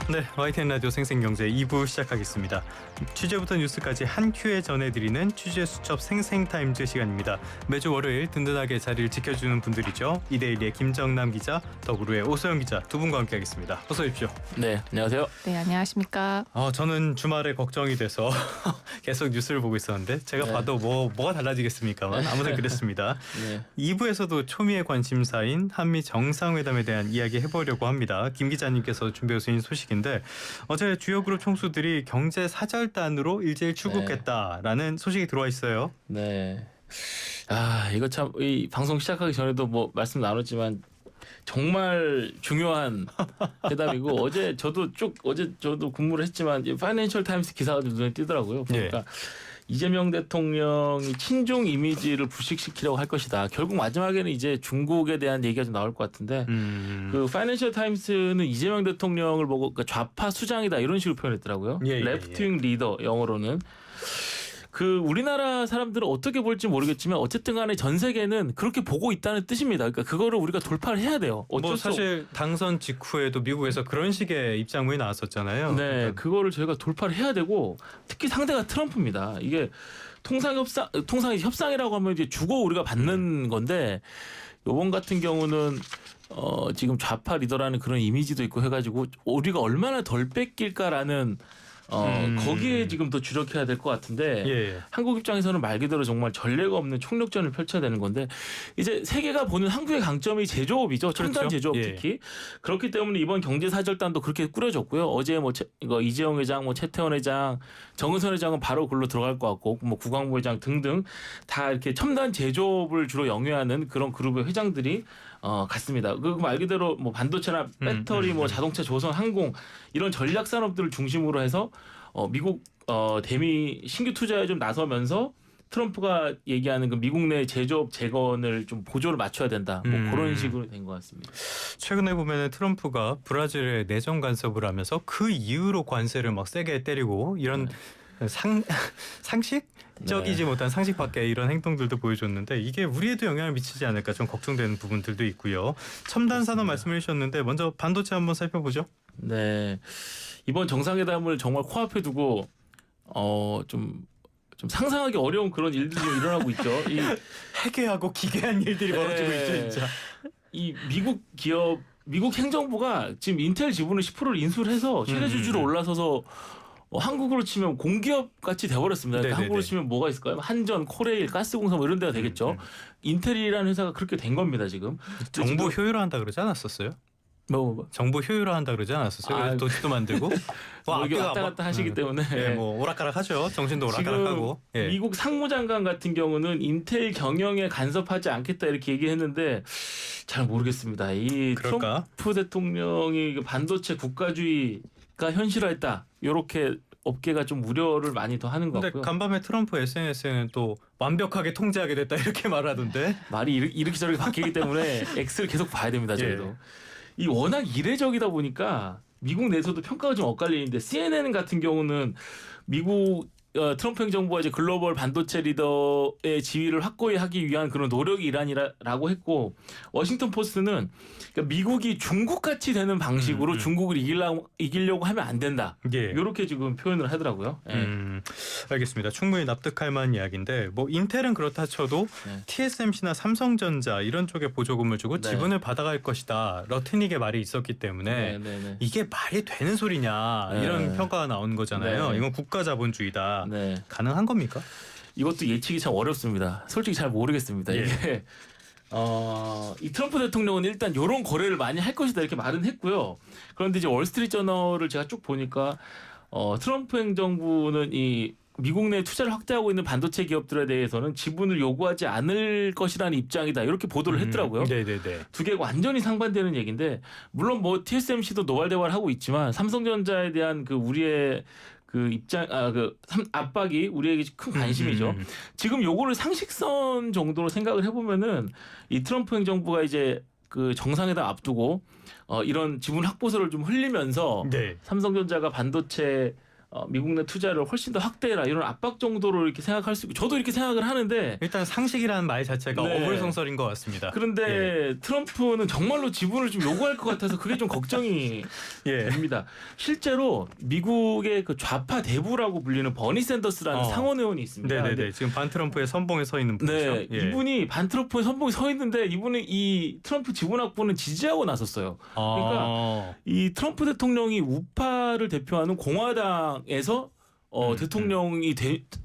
네, YTN 라디오 생생경제 2부 시작하겠습니다. 취재부터 뉴스까지 한 큐에 전해드리는 취재 수첩 생생타임즈 시간입니다. 매주 월요일 든든하게 자리를 지켜주는 분들이죠. 이데일리의 김정남 기자, 더구루의 오소영 기자 두 분과 함께하겠습니다. 어서 오십시오. 네, 안녕하세요. 네, 안녕하십니까. 저는 주말에 걱정이 돼서 계속 뉴스를 보고 있었는데 제가 봐도 뭐가 달라지겠습니까만 아무튼 그랬습니다. 네. 2부에서도 초미의 관심사인 한미 정상회담에 대한 이야기 해보려고 합니다. 김 기자님께서 준비해 오신 소식인데 어제 주요 그룹 총수들이 경제 사절단으로 일제일 출국했다라는 소식이 들어와 있어요. 네. 이거 참 이 방송 시작하기 전에도 뭐 말씀 나눴지만 정말 중요한 회담이고 어제 저도 근무를 했지만 파이낸셜 타임스 기사가 좀 눈에 띄더라고요. 그러니까 이재명 대통령이 친중 이미지를 부식시키려고 할 것이다. 결국 마지막에는 이제 중국에 대한 얘기가 좀 나올 것 같은데 그 파이낸셜 타임스는 이재명 대통령을 보고 그러니까 좌파 수장이다 이런 식으로 표현했더라고요. 레프트윙 리더 영어로는. 그 우리나라 사람들은 어떻게 볼지 모르겠지만 어쨌든 간에 전 세계는 그렇게 보고 있다는 뜻입니다. 그러니까 그거를 우리가 돌파를 해야 돼요. 사실 당선 직후에도 미국에서 그런 식의 입장문이 나왔었잖아요. 네, 그러니까. 그거를 저희가 돌파를 해야 되고 특히 상대가 트럼프입니다. 이게 통상의 협상이라고 하면 이제 주고 우리가 받는 건데 이번 같은 경우는 지금 좌파 리더라는 그런 이미지도 있고 해가지고 우리가 얼마나 덜 뺏길까라는 거기에 지금 더 주력해야 될 것 같은데 한국 입장에서는 말 그대로 정말 전례가 없는 총력전을 펼쳐야 되는 건데 이제 세계가 보는 한국의 강점이 제조업이죠. 첨단 제조업 특히. 그렇기 때문에 이번 경제사절단도 그렇게 꾸려졌고요. 어제 이거 이재용 회장, 최태원 회장, 정은선 회장은 바로 글로 들어갈 것 같고 국방부 회장 등등 다 이렇게 첨단 제조업을 주로 영위하는 그런 그룹의 회장들이 같습니다. 그 말 그대로 반도체나 배터리, 자동차, 조선, 항공 이런 전략 산업들을 중심으로 해서 미국 대미 신규 투자에 좀 나서면서 트럼프가 얘기하는 그 미국 내 제조업 재건을 좀 보조를 맞춰야 된다. 그런 식으로 된 것 같습니다. 최근에 보면은 트럼프가 브라질에 내정 간섭을 하면서 그 이후로 관세를 막 세게 때리고 이런 상식적이지 못한 상식 밖의 이런 행동들도 보여줬는데 이게 우리에도 영향을 미치지 않을까 좀 걱정되는 부분들도 있고요. 첨단 산업 말씀해 주셨는데 먼저 반도체 한번 살펴보죠. 네, 이번 정상회담을 정말 코앞에 두고 좀 상상하기 어려운 그런 일들이 좀 일어나고 있죠. 이 해괴하고 기괴한 일들이 벌어지고 있죠, 진짜. 이 미국 행정부가 지금 인텔 지분을 10%를 인수를 해서 최대 주주로 올라서서 한국으로 치면 공기업 같이 돼버렸습니다. 그러니까 한국으로 치면 뭐가 있을까요? 한전, 코레일, 가스공사 이런 데가 되겠죠. 인텔이라는 회사가 그렇게 된 겁니다 지금. 정보 효율화한다 그러지 않았었어요? 정보 효율화한다 그러지 않았었어요? 그래서 도시도 만들고 이게 왔다 갔다 하시기 때문에 오락가락하죠. 정신도 오락가락하고. 미국 상무장관 같은 경우는 인텔 경영에 간섭하지 않겠다 이렇게 얘기했는데 잘 모르겠습니다. 이 트럼프 대통령이 반도체 국가주의가 현실화했다 이렇게 업계가 좀 우려를 많이 더 하는 것 같고요. 근데 간밤에 트럼프 SNS에는 또 완벽하게 통제하게 됐다 이렇게 말하던데. 말이 이렇게 저렇게 바뀌기 때문에 X를 계속 봐야 됩니다. 저희도. 이 워낙 이례적이다 보니까 미국 내에서도 평가가 좀 엇갈리는데 CNN 같은 경우는 미국 트럼프 행정부가 이제 글로벌 반도체 리더의 지위를 확고히 하기 위한 그런 노력이 일환이라고 했고 워싱턴 포스트는 그러니까 미국이 중국같이 되는 방식으로 중국을 이기려고 하면 안 된다. 이렇게 지금 표현을 하더라고요. 알겠습니다. 충분히 납득할 만한 이야기인데 인텔은 그렇다 쳐도 TSMC나 삼성전자 이런 쪽에 보조금을 주고 지분을 받아갈 것이다. 러트닉의 말이 있었기 때문에 이게 말이 되는 소리냐 이런 평가가 나오는 거잖아요. 이건 국가 자본주의다. 가능한 겁니까? 이것도 예측이 참 어렵습니다. 솔직히 잘 모르겠습니다. 이게 이 트럼프 대통령은 일단 이런 거래를 많이 할 것이다 이렇게 말은 했고요. 그런데 이제 월스트리트저널을 제가 쭉 보니까 트럼프 행정부는 이 미국 내 투자를 확대하고 있는 반도체 기업들에 대해서는 지분을 요구하지 않을 것이라는 입장이다 이렇게 보도를 했더라고요. 두 개가 완전히 상반되는 얘기인데 물론 TSMC도 노발 대화를 하고 있지만 삼성전자에 대한 그 우리의 그 입장 압박이 우리에게 큰 관심이죠. 지금 요거를 상식선 정도로 생각을 해보면은 이 트럼프 행정부가 이제 그 정상회담 앞두고 이런 지분 확보서를 좀 흘리면서 삼성전자가 반도체 미국 내 투자를 훨씬 더 확대해라 이런 압박 정도로 이렇게 생각할 수 있고 저도 이렇게 생각을 하는데 일단 상식이라는 말 자체가 네. 어불성설인 것 같습니다. 그런데 트럼프는 정말로 지분을 좀 요구할 것 같아서 그게 좀 걱정이 됩니다. 실제로 미국의 그 좌파 대부라고 불리는 버니 샌더스라는 상원 의원이 있습니다. 네네네. 지금 반 트럼프의 선봉에 서 있는 분이죠. 네, 이분이 반 트럼프의 선봉에 서 있는데 이분은 이 트럼프 지분 확보는 지지하고 나섰어요. 그러니까 이 트럼프 대통령이 우파를 대표하는 공화당에서 대통령이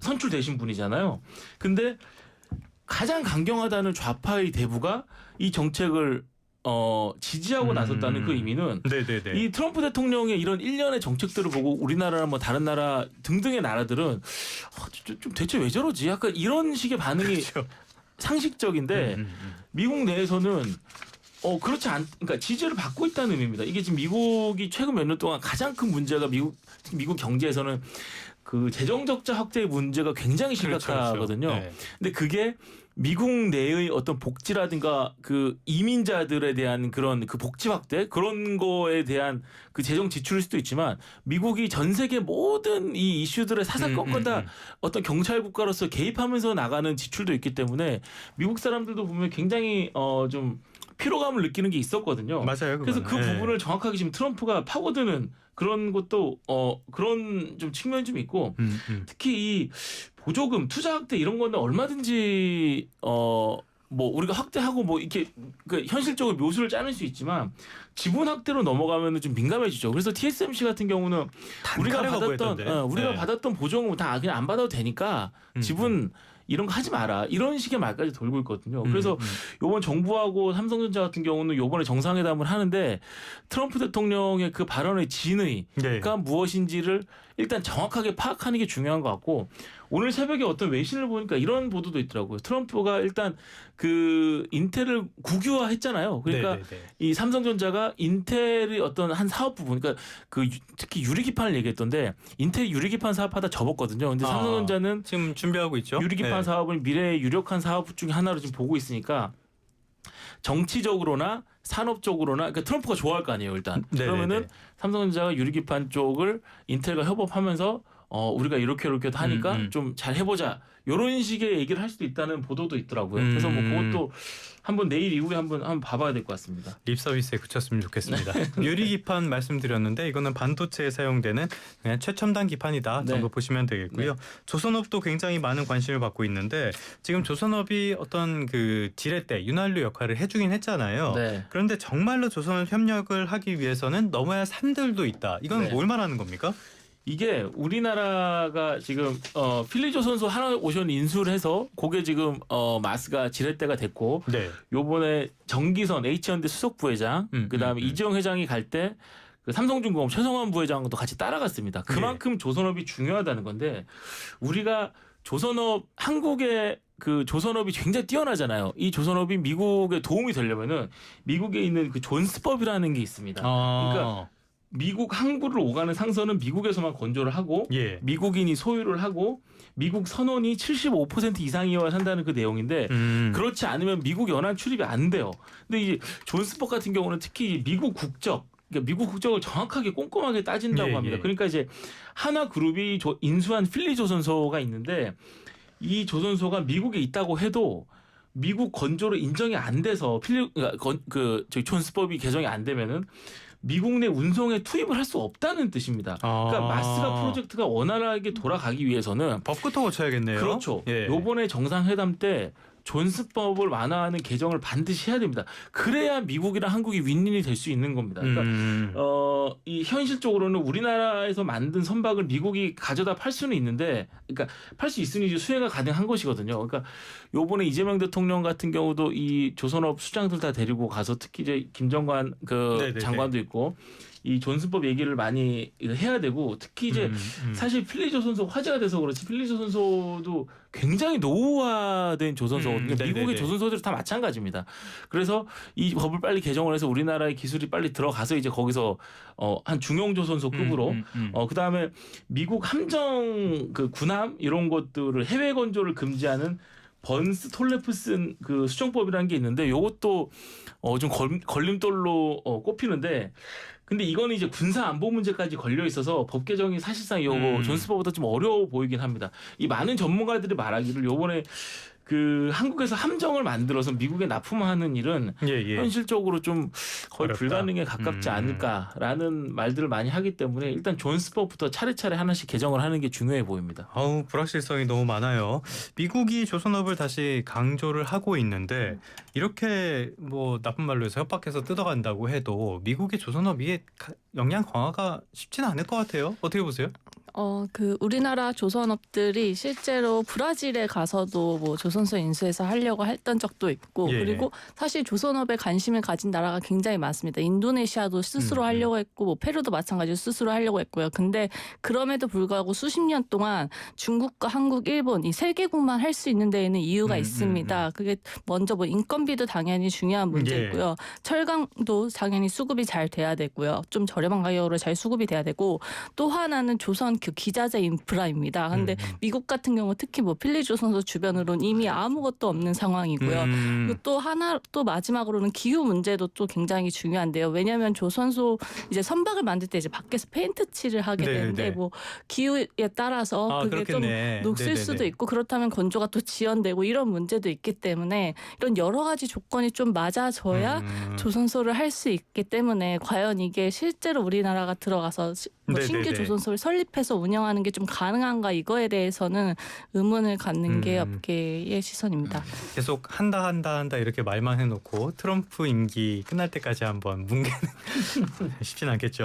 선출되신 분이잖아요. 근데 가장 강경하다는 좌파의 대부가 이 정책을 지지하고 나섰다는 그 의미는 네네네. 이 트럼프 대통령의 이런 일련의 정책들을 보고 우리나라나 뭐 다른 나라 등등의 나라들은 좀 대체 왜 저러지? 약간 이런 식의 반응이 그렇죠. 상식적인데 미국 내에서는 그렇지 그러니까 지지를 받고 있다는 의미입니다. 이게 지금 미국이 최근 몇 년 동안 가장 큰 문제가 미국 경제에서는 그 재정 적자 확대의 문제가 굉장히 심각하거든요. 그렇죠. 네. 근데 그게 미국 내의 어떤 복지라든가 그 이민자들에 대한 그런 그 복지 확대 그런 거에 대한 그 재정 지출일 수도 있지만 미국이 전 세계 모든 이 이슈들의 사사건건 다 어떤 경찰 국가로서 개입하면서 나가는 지출도 있기 때문에 미국 사람들도 보면 굉장히 좀 피로감을 느끼는 게 있었거든요. 맞아요. 그래서 그 부분을 정확하게 지금 트럼프가 파고드는 그런 것도 그런 좀 측면이 좀 있고 특히 이 보조금 투자 확대 이런 거는 얼마든지 뭐 우리가 확대하고 뭐 이렇게 그 현실적으로 묘수를 짜낼 수 있지만 지분 확대로 넘어가면은 좀 민감해지죠. 그래서 TSMC 같은 경우는 우리가 받았던 보조금 다 그냥 안 받아도 되니까 지분 이런 거 하지 마라. 이런 식의 말까지 돌고 있거든요. 그래서 이번 정부하고 삼성전자 같은 경우는 이번에 정상회담을 하는데 트럼프 대통령의 그 발언의 진의가 무엇인지를 일단 정확하게 파악하는 게 중요한 것 같고 오늘 새벽에 어떤 외신을 보니까 이런 보도도 있더라고요. 트럼프가 일단 그 인텔을 국유화했잖아요. 그러니까 이 삼성전자가 인텔의 어떤 한 사업 부분, 그러니까 그 특히 유리기판을 얘기했던데 인텔이 유리기판 사업하다 접었거든요. 근데 삼성전자는 지금 준비하고 있죠. 유리기판 사업을 미래의 유력한 사업 중에 하나로 지금 보고 있으니까 정치적으로나 산업적으로나 그러니까 트럼프가 좋아할 거 아니에요 일단. 그러면은 삼성전자가 유리기판 쪽을 인텔과 협업하면서 우리가 이렇게 하니까 좀 잘 해보자 이런 식의 얘기를 할 수도 있다는 보도도 있더라고요. 그래서 뭐 그것도 한번 내일 이후에 한번 봐봐야 될 것 같습니다. 립 서비스에 그쳤으면 좋겠습니다. 유리기판 말씀드렸는데 이거는 반도체에 사용되는 그냥 최첨단 기판이다 정도 보시면 되겠고요. 조선업도 굉장히 많은 관심을 받고 있는데 지금 조선업이 어떤 그 지렛대 윤활유 역할을 해주긴 했잖아요. 그런데 정말로 조선업 협력을 하기 위해서는 넘어야 할 산들도 있다. 이건 뭘 말하는 겁니까? 이게 우리나라가 지금 필리조선소 하나오션 인수를 해서 그게 지금 마스가 지렛대가 됐고 요번에 정기선 H현대 수석 부회장 그다음에 이지영 회장이 갈 때 그 삼성중공업 최성환 부회장도 같이 따라갔습니다. 그만큼 조선업이 중요하다는 건데 우리가 조선업 한국의 그 조선업이 굉장히 뛰어나잖아요. 이 조선업이 미국에 도움이 되려면은 미국에 있는 그 존스법이라는 게 있습니다. 그러니까 미국 항구를 오가는 상선은 미국에서만 건조를 하고 미국인이 소유를 하고 미국 선원이 75% 이상이어야 한다는 그 내용인데 그렇지 않으면 미국 연안 출입이 안 돼요. 근데 이 존스법 같은 경우는 특히 미국 국적 그러니까 미국 국적을 정확하게 꼼꼼하게 따진다고 합니다. 그러니까 이제 하나그룹이 인수한 필리조선소가 있는데 이 조선소가 미국에 있다고 해도 미국 건조로 인정이 안 돼서 저희 존스법이 개정이 안 되면은 미국 내 운송에 투입을 할 수 없다는 뜻입니다. 그러니까 마스가 프로젝트가 원활하게 돌아가기 위해서는 법부터 고쳐야겠네요. 그렇죠. 요번에 정상회담 때 존스법을 완화하는 개정을 반드시 해야 됩니다. 그래야 미국이랑 한국이 윈윈이 될 수 있는 겁니다. 그러니까 이 현실적으로는 우리나라에서 만든 선박을 미국이 가져다 팔 수는 있는데, 그러니까 팔 수 있으니 이제 수혜가 가능한 것이거든요. 그러니까 요번에 이재명 대통령 같은 경우도 이 조선업 수장들 다 데리고 가서 특히 이제 김정관 그 장관도 있고. 이 존스법 얘기를 많이 해야 되고 특히 이제 사실 필리조선소 화제가 돼서 그렇지 필리조선소도 굉장히 노후화된 조선소거든요. 미국의 조선소들은 다 마찬가지입니다. 그래서 이 법을 빨리 개정을 해서 우리나라의 기술이 빨리 들어가서 이제 거기서 한 중형조선소급으로 그다음에 미국 함정 그 군함 이런 것들을 해외 건조를 금지하는 번스 톨레프슨 그 수정법이라는 게 있는데 이것도 좀 걸림돌로 꼽히는데 근데 이거는 이제 군사 안보 문제까지 걸려 있어서 법 개정이 사실상 요거 존스법보다 좀 어려워 보이긴 합니다. 이 많은 전문가들이 말하기를 요번에 그 한국에서 함정을 만들어서 미국에 납품하는 일은 현실적으로 좀 거의 어렵다. 불가능에 가깝지 않을까라는 말들을 많이 하기 때문에 일단 존스법부터 차례차례 하나씩 개정을 하는 게 중요해 보입니다. 아우 불확실성이 너무 많아요. 미국이 조선업을 다시 강조를 하고 있는데 이렇게 뭐 나쁜 말로 해서 협박해서 뜯어간다고 해도 미국의 조선업 이게 역량 강화가 쉽지는 않을 것 같아요. 어떻게 보세요? 그 우리나라 조선업들이 실제로 브라질에 가서도 뭐 조선소 인수해서 하려고 했던 적도 있고 그리고 사실 조선업에 관심을 가진 나라가 굉장히 많습니다. 인도네시아도 스스로 하려고 했고 뭐 페루도 마찬가지로 스스로 하려고 했고요. 근데 그럼에도 불구하고 수십 년 동안 중국과 한국, 일본 이 세 개국만 할 수 있는 데에는 이유가 있습니다. 그게 먼저 뭐 인건비도 당연히 중요한 문제고요. 철강도 당연히 수급이 잘 돼야 되고요. 좀 저렴한 가격으로 잘 수급이 돼야 되고 또 하나는 조선 그 기자재 인프라입니다. 근데 미국 같은 경우 특히 뭐 필리조선소 주변으로는 이미 아무것도 없는 상황이고요. 그리고 또 하나 또 마지막으로는 기후 문제도 또 굉장히 중요한데요. 왜냐하면 조선소 이제 선박을 만들 때 이제 밖에서 페인트 칠을 하게 되는데 뭐 기후에 따라서 그게 그렇겠네. 좀 녹슬 수도 있고 그렇다면 건조가 또 지연되고 이런 문제도 있기 때문에 이런 여러 가지 조건이 좀 맞아져야 조선소를 할 수 있기 때문에 과연 이게 실제로 우리나라가 들어가서 뭐 신규 조선소를 설립해서 운영하는 게 좀 가능한가 이거에 대해서는 의문을 갖는 게 업계의 시선입니다. 계속 한다 이렇게 말만 해놓고 트럼프 임기 끝날 때까지 한번 뭉개는 쉽진 않겠죠.